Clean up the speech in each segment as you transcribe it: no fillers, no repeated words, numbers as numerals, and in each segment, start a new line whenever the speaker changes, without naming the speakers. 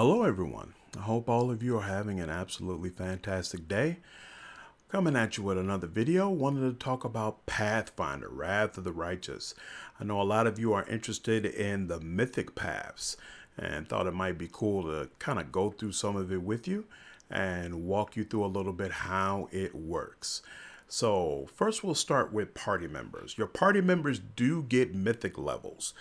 Hello, everyone. I hope all of you are having an absolutely fantastic day. Coming at you with another video. Wanted to talk about Pathfinder, Wrath of the Righteous. I know a lot of you are interested in the mythic paths and thought it might be cool to kind of go through some of it with you and walk you through a little bit how it works. So first we'll start with party members. Your party members do get mythic levels.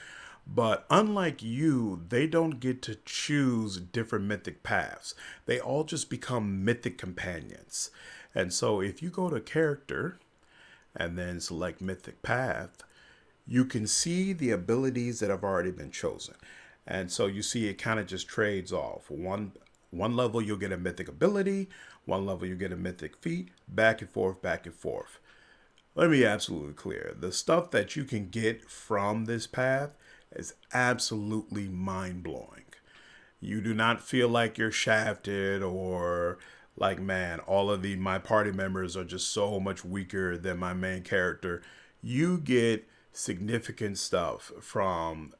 But unlike you, they don't get to choose different mythic paths. They all just become mythic companions. And so if you go to character and then select mythic path, you can see the abilities that have already been chosen. And so you see it kind of just trades off. One level you'll get a mythic ability, one level you get a mythic feat, back and forth, back and forth. Let me be absolutely clear. The stuff that you can get from this path is absolutely mind-blowing. You do not feel like you're shafted or like, man, all of my party members are just so much weaker than my main character. You get significant stuff from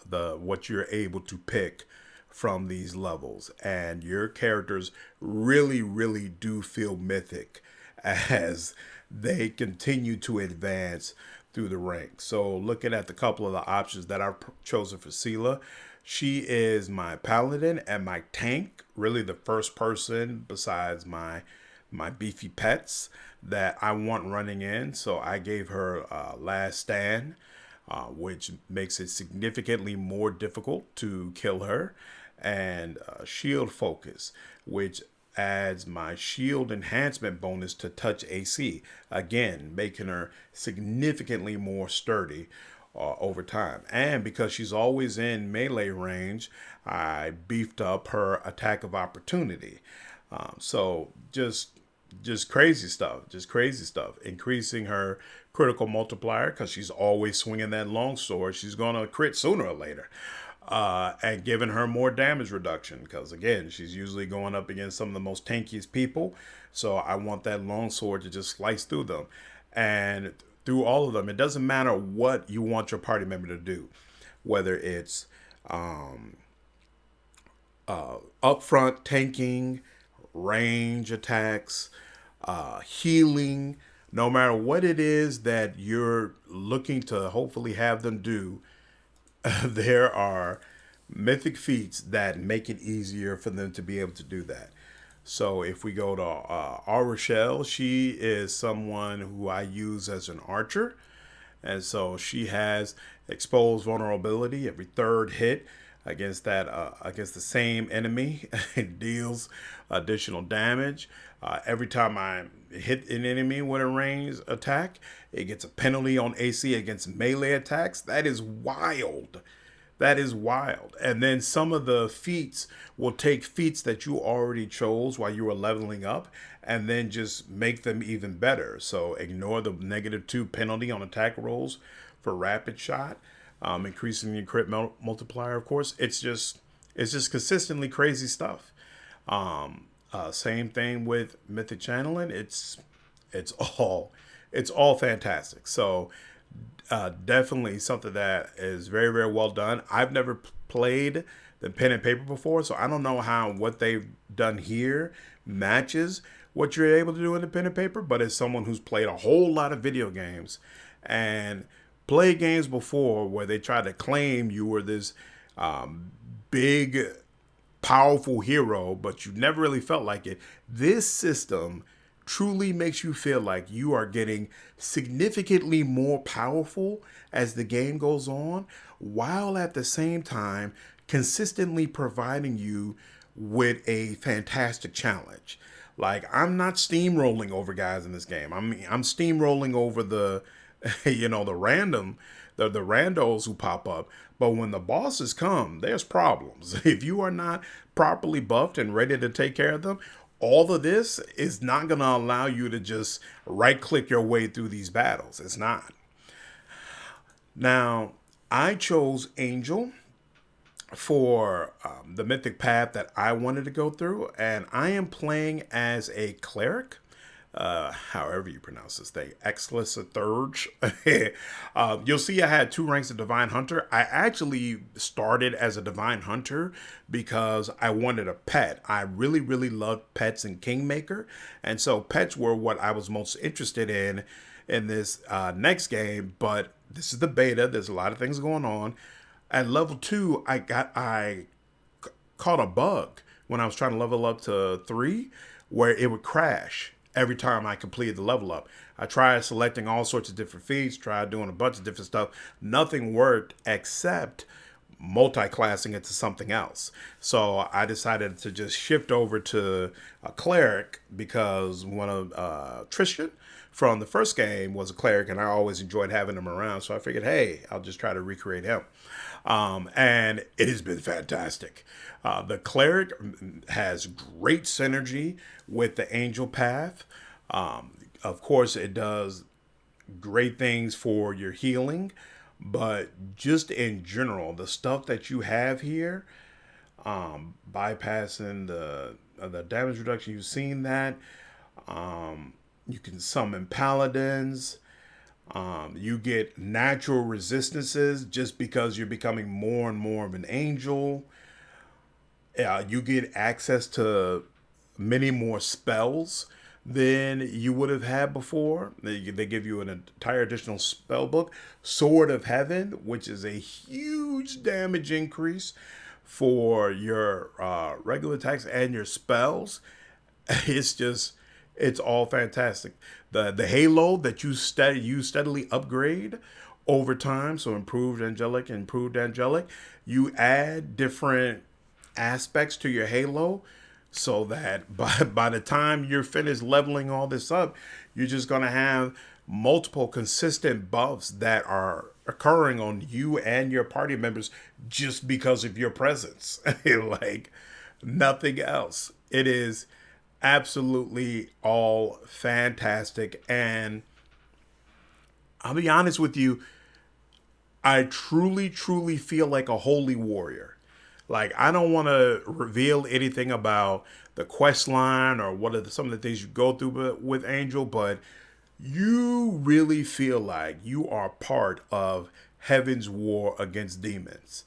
what you're able to pick from these levels, and your characters really do feel mythic as they continue to advance through the ranks. So looking at the couple of the options that I've chosen for Sela, she is my paladin and my tank, really the first person besides my beefy pets that I want running in. So I gave her Last Stand, which makes it significantly more difficult to kill her, and Shield Focus, which adds my shield enhancement bonus to touch AC, again making her significantly more sturdy over time. And because she's always in melee range, I beefed up her attack of opportunity. So just crazy stuff, increasing her critical multiplier because she's always swinging that longsword. She's gonna crit sooner or later. And giving her more damage reduction because, again, she's usually going up against some of the most tankiest people. So I want that longsword to just slice through them. And through all of them, it doesn't matter what you want your party member to do, whether it's upfront tanking, range attacks, healing. No matter what it is that you're looking to hopefully have them do, there are mythic feats that make it easier for them to be able to do that. So if we go to Rochelle, she is someone who I use as an archer. And so she has exposed vulnerability every third hit against against the same enemy. It deals additional damage. Every time I hit an enemy with a ranged attack, it gets a penalty on AC against melee attacks. That is wild. That is wild. And then some of the feats will take feats that you already chose while you were leveling up and then just make them even better. So ignore the -2 penalty on attack rolls for rapid shot, increasing the crit multiplier, of course. It's just consistently crazy stuff. Same thing with mythic channeling. It's all fantastic. So definitely something that is very well done. I've never played the pen and paper before, so I don't know how what they've done here matches what you're able to do in the pen and paper. But as someone who's played a whole lot of video games and played games before where they tried to claim you were this big powerful hero, but you never really felt like it, this system truly makes you feel like you are getting significantly more powerful as the game goes on, while at the same time consistently providing you with a fantastic challenge. Like, I'm not steamrolling over guys in this game. I'm steamrolling over the the randos who pop up. But when the bosses come, there's problems. If you are not properly buffed and ready to take care of them, all of this is not going to allow you to just right click your way through these battles. It's not. Now, I chose Angel for the mythic path that I wanted to go through, and I am playing as a cleric. however you pronounce this thing, Excellence you'll see I had 2 ranks of Divine Hunter. I actually started as a Divine Hunter because I wanted a pet. I really, really loved pets in Kingmaker. And so pets were what I was most interested in this next game. But this is the beta. There's a lot of things going on. At level 2, I caught a bug when I was trying to level up to 3 where it would crash every time I completed the level up. I tried selecting all sorts of different feats, tried doing a bunch of different stuff. Nothing worked except multi-classing it to something else. So I decided to just shift over to a Cleric because one of Trickster from the first game was a Cleric and I always enjoyed having him around. So I figured, hey, I'll just try to recreate him. And it has been fantastic. The Cleric has great synergy with the Angel Path. Of course, it does great things for your healing, but just in general, the stuff that you have here, bypassing the damage reduction, you've seen that. You can summon paladins. You get natural resistances just because you're becoming more and more of an angel. You get access to many more spells than you would have had before. They give you an entire additional spell book. Sword of Heaven, which is a huge damage increase for your regular attacks and your spells. It's all fantastic. The halo that you steadily upgrade over time, so improved angelic, you add different aspects to your halo so that by the time you're finished leveling all this up, you're just going to have multiple consistent buffs that are occurring on you and your party members just because of your presence. Like nothing else. It is absolutely all fantastic. And I'll be honest with you, I truly, truly feel like a holy warrior. Like, I don't want to reveal anything about the quest line or what are some of the things you go through with Angel, but you really feel like you are part of heaven's war against demons.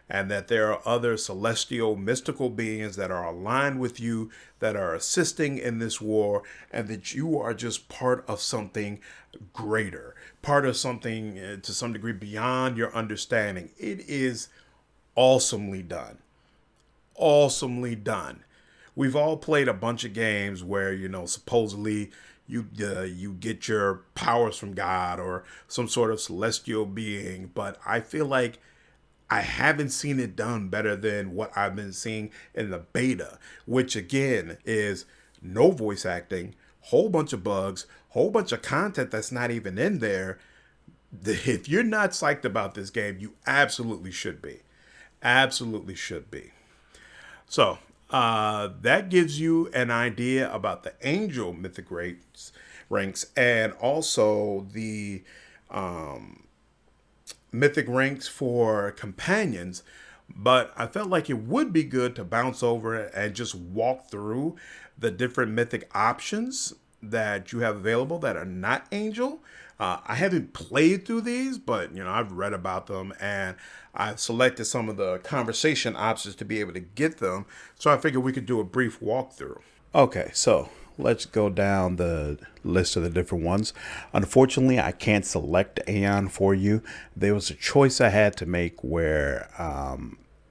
And that there are other celestial, mystical beings that are aligned with you, that are assisting in this war, and that you are just part of something greater, part of something to some degree beyond your understanding. It is awesomely done. Awesomely done. We've all played a bunch of games where, supposedly you get your powers from God or some sort of celestial being, but I feel like I haven't seen it done better than what I've been seeing in the beta, which again is no voice acting, whole bunch of bugs, whole bunch of content that's not even in there. If you're not psyched about this game, you absolutely should be. Absolutely should be. So that gives you an idea about the Angel Mythic ranks and also the Mythic ranks for companions. But I felt like it would be good to bounce over and just walk through the different Mythic options that you have available that are not Angel. I haven't played through these, but I've read about them and I've selected some of the conversation options to be able to get them. So I figured we could do a brief walkthrough. Okay, so let's go down the list of the different ones. Unfortunately, I can't select Aeon for you. There was a choice I had to make where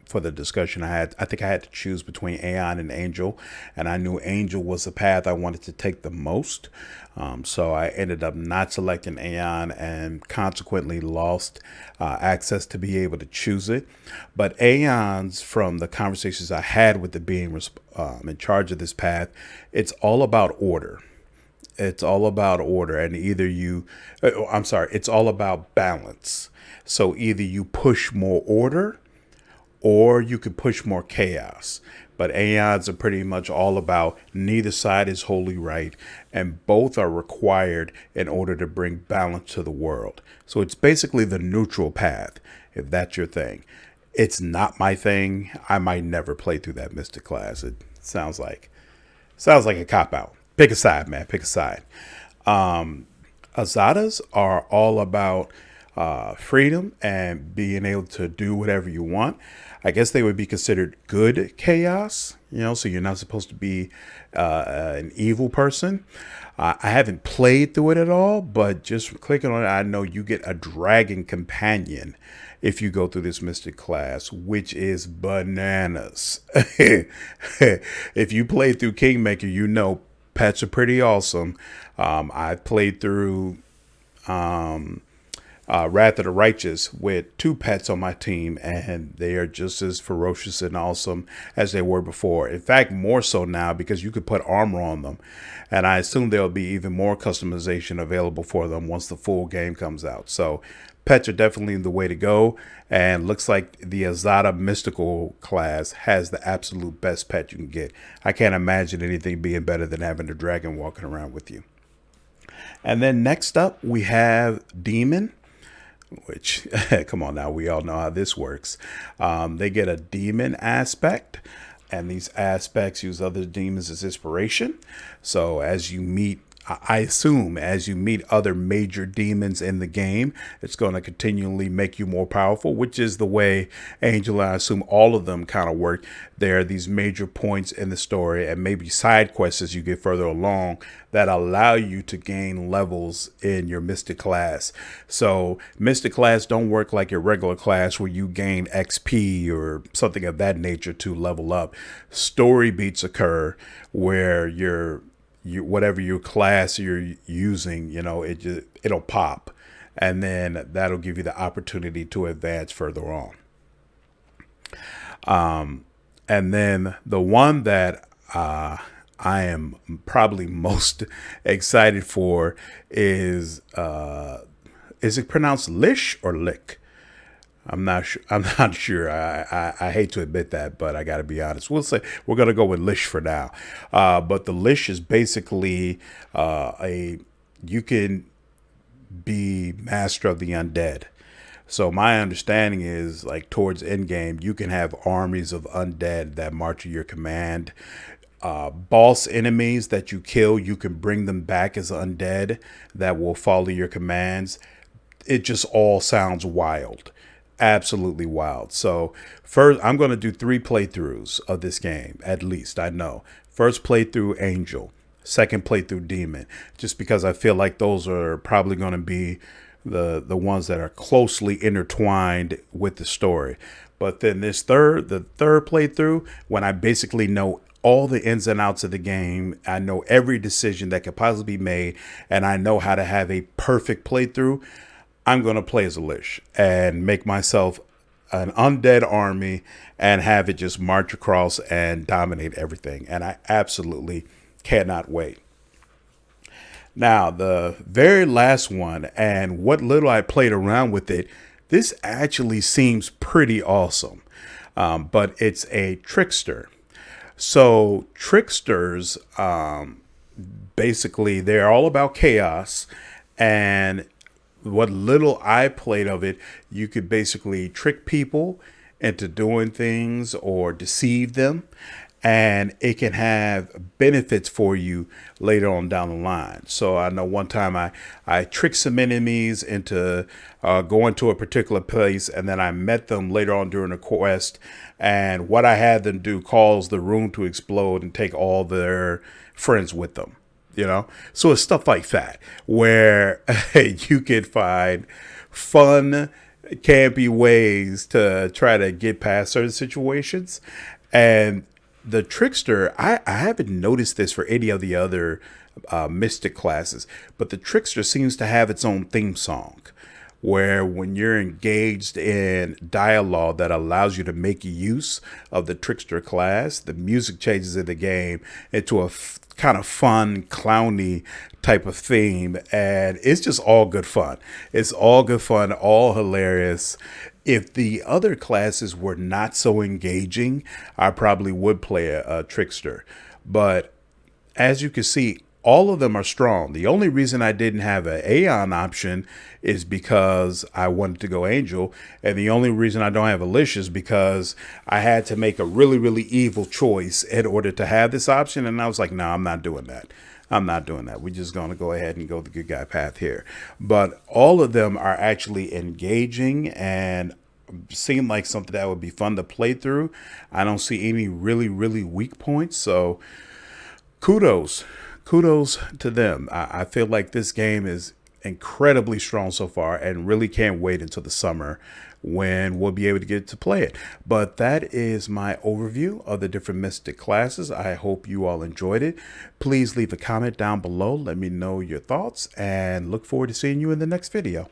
for the discussion I think I had to choose between Aeon and Angel, and I knew Angel was the path I wanted to take the most. So I ended up not selecting Aeon and consequently lost access to be able to choose it. But Aeon's, from the conversations I had with the being in charge of this path, it's all about order. It's all about order, and it's all about balance. So either you push more order or you could push more chaos. But Aeons are pretty much all about neither side is wholly right, and both are required in order to bring balance to the world. So it's basically the neutral path, if that's your thing. It's not my thing. I might never play through that Mystic class. It sounds like a cop-out. Pick a side, man. Pick a side. Azadas are all about freedom and being able to do whatever you want. I guess they would be considered good chaos, so you're not supposed to be an evil person. I haven't played through it at all, but just clicking on it, I know you get a dragon companion if you go through this mystic class, which is bananas. If you play through Kingmaker, pets are pretty awesome. I've played through Wrath of the Righteous with 2 pets on my team, and they are just as ferocious and awesome as they were before. In fact, more so now because you could put armor on them, and I assume there'll be even more customization available for them once the full game comes out. So pets are definitely the way to go, and looks like the Azada mystical class has the absolute best pet you can get. I can't imagine anything being better than having a dragon walking around with you. And then next up we have Demon, which, come on now, we all know how this works. They get a demon aspect, and these aspects use other demons as inspiration. So as you meet, I assume, as you meet other major demons in the game, it's going to continually make you more powerful, which is the way Angel, I assume all of them kind of work. There are these major points in the story and maybe side quests as you get further along that allow you to gain levels in your Mystic class. So Mystic class don't work like your regular class where you gain XP or something of that nature to level up. Story beats occur where whatever your class you're using, it'll pop, and then that'll give you the opportunity to advance further on. And then the one that I am probably most excited for is it pronounced Lish or Lick? I'm not sure. I hate to admit that, but I got to be honest. We'll say we're going to go with Lish for now. But the Lish is basically you can be master of the undead. So my understanding is, like, towards end game, you can have armies of undead that march at your command. Boss enemies that you kill, you can bring them back as undead that will follow your commands. It just all sounds wild. Absolutely wild. So first, I'm going to do 3 playthroughs of this game, at least. I know. First playthrough, Angel. Second playthrough, Demon. Just because I feel like those are probably going to be the ones that are closely intertwined with the story. But then the third playthrough, when I basically know all the ins and outs of the game, I know every decision that could possibly be made, and I know how to have a perfect playthrough, I'm going to play as a Lish and make myself an undead army and have it just march across and dominate everything. And I absolutely cannot wait. Now, the very last one, and what little I played around with it, this actually seems pretty awesome. But it's a Trickster. So Tricksters, basically, they're all about chaos, and what little I played of it, you could basically trick people into doing things or deceive them, and it can have benefits for you later on down the line. So I know one time I tricked some enemies into going to a particular place, and then I met them later on during a quest, and what I had them do caused the room to explode and take all their friends with them. So it's stuff like that where you can find fun, campy ways to try to get past certain situations. And the Trickster, I haven't noticed this for any of the other Mystic classes, but the Trickster seems to have its own theme song, where when you're engaged in dialogue that allows you to make use of the Trickster class, the music changes in the game into a kind of fun, clowny type of theme, and it's just all good fun. It's all good fun, all hilarious. If the other classes were not so engaging, I probably would play a Trickster. But as you can see, all of them are strong. The only reason I didn't have an Aeon option is because I wanted to go Angel. And the only reason I don't have a Lish is because I had to make a really, really evil choice in order to have this option. And I was like, no, I'm not doing that. I'm not doing that. We're just going to go ahead and go the good guy path here. But all of them are actually engaging and seem like something that would be fun to play through. I don't see any really weak points. So kudos to them. I feel like this game is incredibly strong so far and really can't wait until the summer when we'll be able to get to play it. But that is my overview of the different Mystic classes. I hope you all enjoyed it. Please leave a comment down below. Let me know your thoughts and look forward to seeing you in the next video.